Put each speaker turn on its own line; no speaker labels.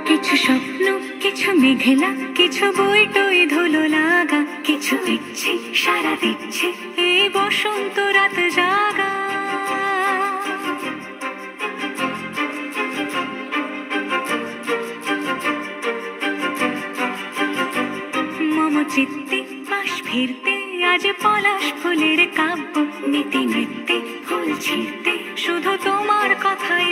কিছু স্বপ্ন, কিছু মেঘলা, কিছু বই টই ধুলো লাগা, কিছু দিচ্ছে সারা দিচ্ছে এই বসন্ত রাত জাগা। মম চিত্তে পাশ ফিরতে আজ পলাশ ফুলের কাব্য, নীতি নৃত্যে ফুল ছিঁড়তে শুধু তোমার কথাই